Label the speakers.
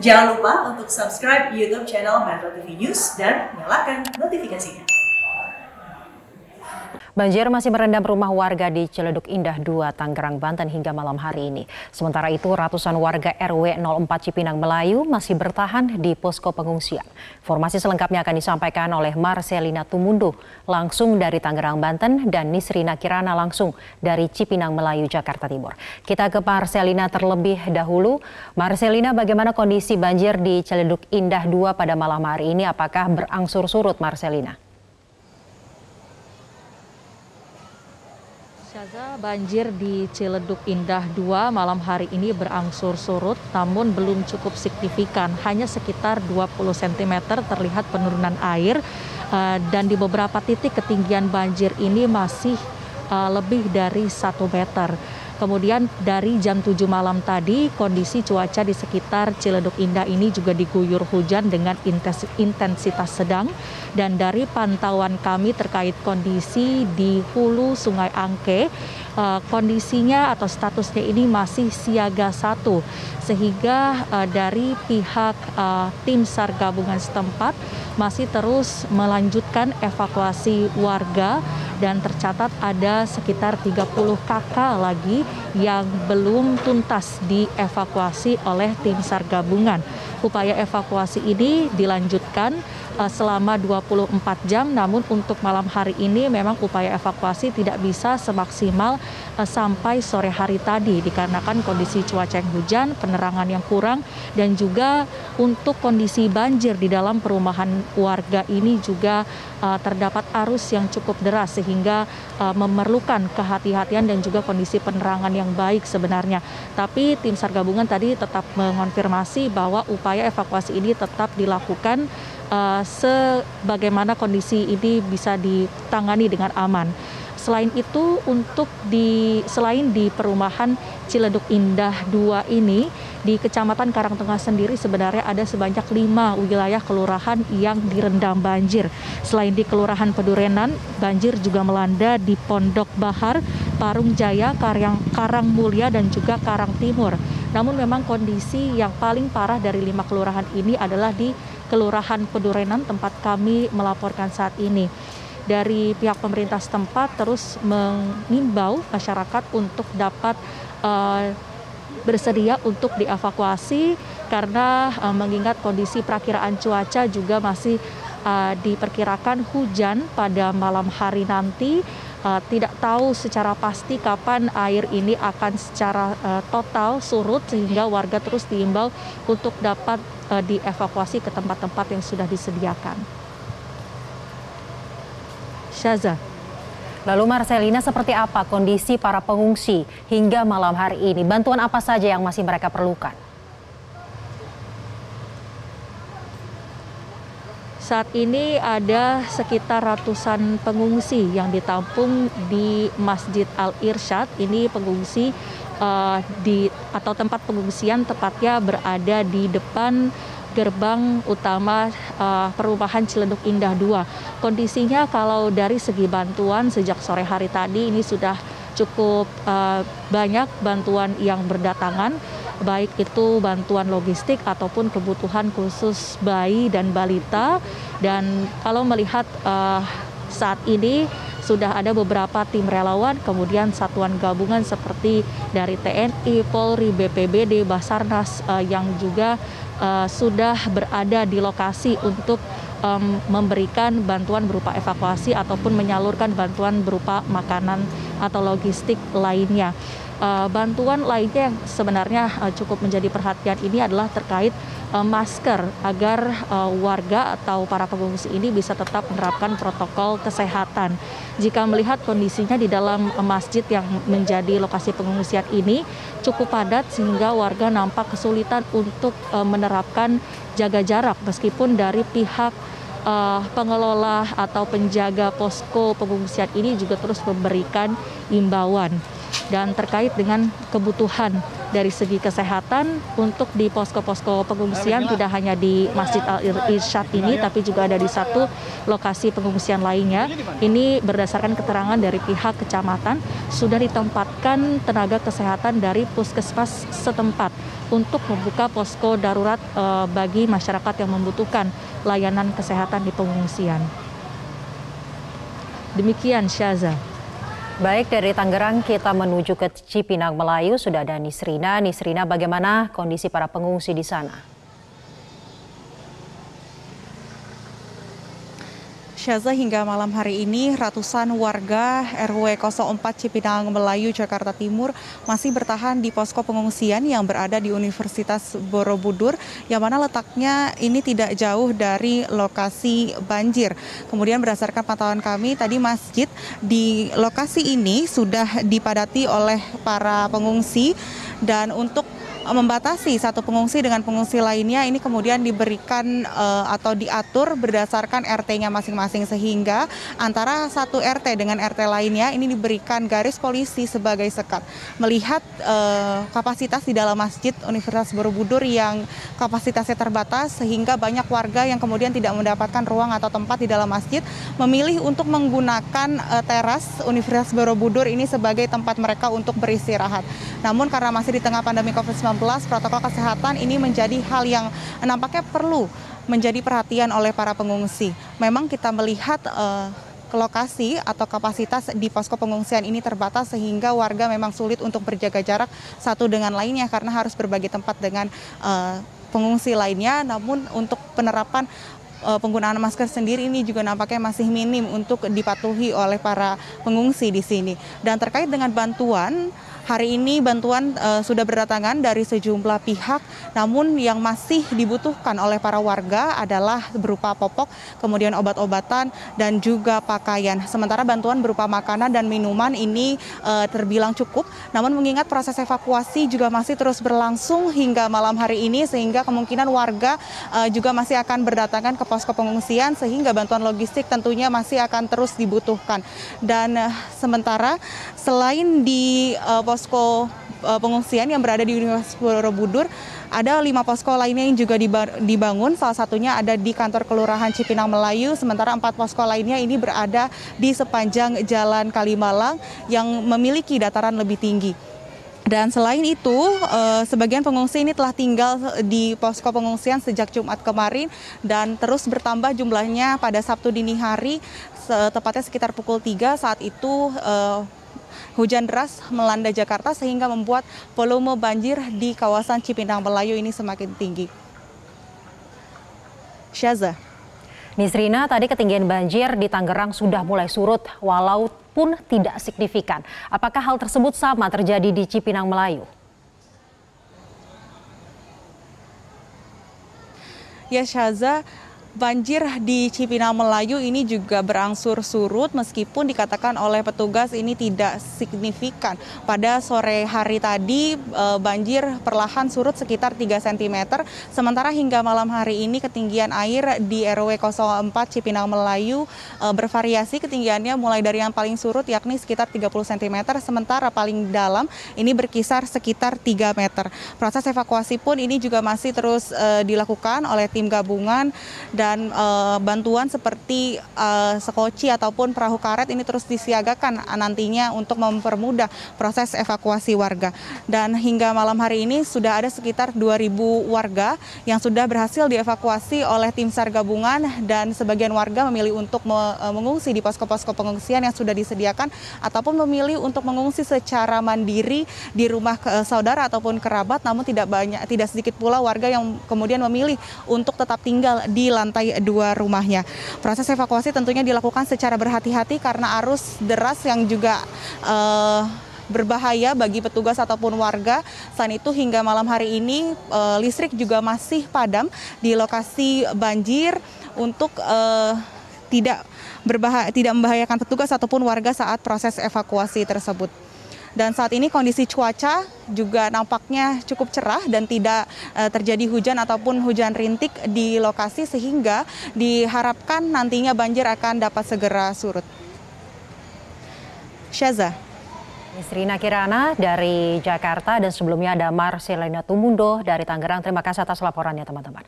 Speaker 1: Jangan lupa untuk subscribe YouTube channel Metro TV News dan nyalakan notifikasinya.
Speaker 2: Banjir masih merendam rumah warga di Ciledug Indah 2, Tangerang, Banten hingga malam hari ini. Sementara itu, ratusan warga RW 04 Cipinang Melayu masih bertahan di posko pengungsian. Informasi selengkapnya akan disampaikan oleh Marcelina Tumundo langsung dari Tangerang, Banten dan Nisrina Kirana langsung dari Cipinang Melayu, Jakarta Timur. Kita ke Marcelina terlebih dahulu. Marcelina, bagaimana kondisi banjir di Ciledug Indah 2 pada malam hari ini? Apakah berangsur surut, Marcelina?
Speaker 3: Banjir di Ciledug Indah 2 malam hari ini berangsur surut, namun belum cukup signifikan. Hanya sekitar 20 cm terlihat penurunan air, dan di beberapa titik ketinggian banjir ini masih lebih dari 1 meter. Kemudian dari jam 7 malam tadi, kondisi cuaca di sekitar Ciledug Indah ini juga diguyur hujan dengan intensitas sedang. Dan dari pantauan kami terkait kondisi di hulu Sungai Angke, kondisinya atau statusnya ini masih siaga 1. Sehingga dari pihak tim SAR gabungan setempat masih terus melanjutkan evakuasi warga. Dan tercatat ada sekitar 30 kakak lagi yang belum tuntas dievakuasi oleh tim SAR gabungan. Upaya evakuasi ini dilanjutkan selama 24 jam, namun untuk malam hari ini memang upaya evakuasi tidak bisa semaksimal sampai sore hari tadi dikarenakan kondisi cuaca yang hujan, penerangan yang kurang, dan juga untuk kondisi banjir di dalam perumahan warga ini juga terdapat arus yang cukup deras sehingga memerlukan kehati-hatian dan juga kondisi penerangan yang baik sebenarnya. Tapi tim SAR gabungan tadi tetap mengonfirmasi bahwa upaya evakuasi ini tetap dilakukan sebagaimana kondisi ini bisa ditangani dengan aman. Selain itu, selain di perumahan Ciledug Indah 2 ini, di Kecamatan Karangtengah sendiri sebenarnya ada sebanyak 5 wilayah kelurahan yang direndam banjir. Selain di Kelurahan Pedurenan, banjir juga melanda di Pondok Bahar, Parung Jaya, Karang Mulia, dan juga Karang Timur. Namun memang kondisi yang paling parah dari 5 kelurahan ini adalah di Kelurahan Pedurenan, tempat kami melaporkan saat ini. Dari pihak pemerintah setempat terus mengimbau masyarakat untuk dapat bersedia untuk dievakuasi karena mengingat kondisi perakiraan cuaca juga masih diperkirakan hujan pada malam hari nanti. Tidak tahu secara pasti kapan air ini akan secara total surut sehingga warga terus diimbau untuk dapat dievakuasi ke tempat-tempat yang sudah disediakan. Syaza.
Speaker 2: Lalu Marcelina, seperti apa kondisi para pengungsi hingga malam hari ini? Bantuan apa saja yang masih mereka perlukan?
Speaker 3: Saat ini ada sekitar ratusan pengungsi yang ditampung di Masjid Al-Irsyad. Ini pengungsi atau tempat pengungsian tepatnya berada di depan gerbang utama perumahan Ciledug Indah 2. Kondisinya kalau dari segi bantuan sejak sore hari tadi ini sudah cukup banyak bantuan yang berdatangan, baik itu bantuan logistik ataupun kebutuhan khusus bayi dan balita. Dan kalau melihat saat ini sudah ada beberapa tim relawan, kemudian satuan gabungan seperti dari TNI, Polri, BPBD, Basarnas yang juga sudah berada di lokasi untuk memberikan bantuan berupa evakuasi ataupun menyalurkan bantuan berupa makanan atau logistik lainnya. Bantuan lainnya yang sebenarnya cukup menjadi perhatian ini adalah terkait masker agar warga atau para pengungsi ini bisa tetap menerapkan protokol kesehatan. Jika melihat kondisinya di dalam masjid yang menjadi lokasi pengungsian ini cukup padat sehingga warga nampak kesulitan untuk menerapkan jaga jarak meskipun dari pihak pengelola atau penjaga posko pengungsian ini juga terus memberikan imbauan. Dan terkait dengan kebutuhan dari segi kesehatan untuk di posko-posko pengungsian tidak hanya di Masjid Al-Irsyad ini, tapi juga ada di satu lokasi pengungsian lainnya. Ini berdasarkan keterangan dari pihak kecamatan, sudah ditempatkan tenaga kesehatan dari puskesmas setempat untuk membuka posko darurat bagi masyarakat yang membutuhkan layanan kesehatan di pengungsian. Demikian, Syaza.
Speaker 2: Baik, dari Tangerang kita menuju ke Cipinang Melayu, sudah ada Nisrina. Nisrina, bagaimana kondisi para pengungsi di sana?
Speaker 4: Syaza, hingga malam hari ini ratusan warga RW 04 Cipinang Melayu, Jakarta Timur masih bertahan di posko pengungsian yang berada di Universitas Borobudur, yang mana letaknya ini tidak jauh dari lokasi banjir. Kemudian berdasarkan pantauan kami tadi, masjid di lokasi ini sudah dipadati oleh para pengungsi, dan untuk membatasi satu pengungsi dengan pengungsi lainnya ini kemudian diberikan atau diatur berdasarkan RT-nya masing-masing, sehingga antara satu RT dengan RT lainnya ini diberikan garis polisi sebagai sekat. Melihat kapasitas di dalam masjid Universitas Borobudur yang kapasitasnya terbatas, sehingga banyak warga yang kemudian tidak mendapatkan ruang atau tempat di dalam masjid memilih untuk menggunakan teras Universitas Borobudur ini sebagai tempat mereka untuk beristirahat. Namun karena masih di tengah pandemi COVID-19, protokol kesehatan ini menjadi hal yang nampaknya perlu menjadi perhatian oleh para pengungsi. Memang kita melihat lokasi atau kapasitas di posko pengungsian ini terbatas, sehingga warga memang sulit untuk berjaga jarak satu dengan lainnya karena harus berbagi tempat dengan pengungsi lainnya. Namun untuk penerapan penggunaan masker sendiri ini juga nampaknya masih minim untuk dipatuhi oleh para pengungsi di sini. Dan terkait dengan bantuan, hari ini bantuan sudah berdatangan dari sejumlah pihak, namun yang masih dibutuhkan oleh para warga adalah berupa popok, kemudian obat-obatan, dan juga pakaian. Sementara bantuan berupa makanan dan minuman ini terbilang cukup, namun mengingat proses evakuasi juga masih terus berlangsung hingga malam hari ini, sehingga kemungkinan warga juga masih akan berdatangan ke posko pengungsian, sehingga bantuan logistik tentunya masih akan terus dibutuhkan. Dan sementara selain di posko pengungsian yang berada di Universitas Borobudur, ada 5 posko lainnya yang juga dibangun. Salah satunya ada di kantor Kelurahan Cipinang Melayu, sementara 4 posko lainnya ini berada di sepanjang Jalan Kalimalang yang memiliki dataran lebih tinggi. Dan selain itu, sebagian pengungsi ini telah tinggal di posko pengungsian sejak Jumat kemarin dan terus bertambah jumlahnya pada Sabtu dini hari, tepatnya sekitar pukul 3. Saat itu hujan deras melanda Jakarta sehingga membuat volume banjir di kawasan Cipinang Melayu ini semakin tinggi. Syaza.
Speaker 2: Nisrina, tadi ketinggian banjir di Tangerang sudah mulai surut walaupun tidak signifikan. Apakah hal tersebut sama terjadi di Cipinang Melayu?
Speaker 4: Ya, Syaza, banjir di Cipinang Melayu ini juga berangsur surut meskipun dikatakan oleh petugas ini tidak signifikan. Pada sore hari tadi banjir perlahan surut sekitar 3 cm, sementara hingga malam hari ini ketinggian air di RW 04 Cipinang Melayu bervariasi ketinggiannya mulai dari yang paling surut yakni sekitar 30 cm, sementara paling dalam ini berkisar sekitar 3 meter. Proses evakuasi pun ini juga masih terus dilakukan oleh tim gabungan, dan bantuan seperti sekoci ataupun perahu karet ini terus disiagakan nantinya untuk mempermudah proses evakuasi warga. Dan hingga malam hari ini sudah ada sekitar 2.000 warga yang sudah berhasil dievakuasi oleh tim SAR gabungan, dan sebagian warga memilih untuk mengungsi di posko-posko pengungsian yang sudah disediakan ataupun memilih untuk mengungsi secara mandiri di rumah saudara ataupun kerabat. Namun tidak sedikit pula warga yang kemudian memilih untuk tetap tinggal di lantai 2 rumahnya. Proses evakuasi tentunya dilakukan secara berhati-hati karena arus deras yang juga berbahaya bagi petugas ataupun warga. Selain itu hingga malam hari ini listrik juga masih padam di lokasi banjir untuk tidak membahayakan petugas ataupun warga saat proses evakuasi tersebut. Dan saat ini kondisi cuaca juga nampaknya cukup cerah dan tidak terjadi hujan ataupun hujan rintik di lokasi, sehingga diharapkan nantinya banjir akan dapat segera surut. Syaza.
Speaker 2: Rina Kirana dari Jakarta dan sebelumnya ada Marcelina Tumundo dari Tangerang. Terima kasih atas laporannya teman-teman.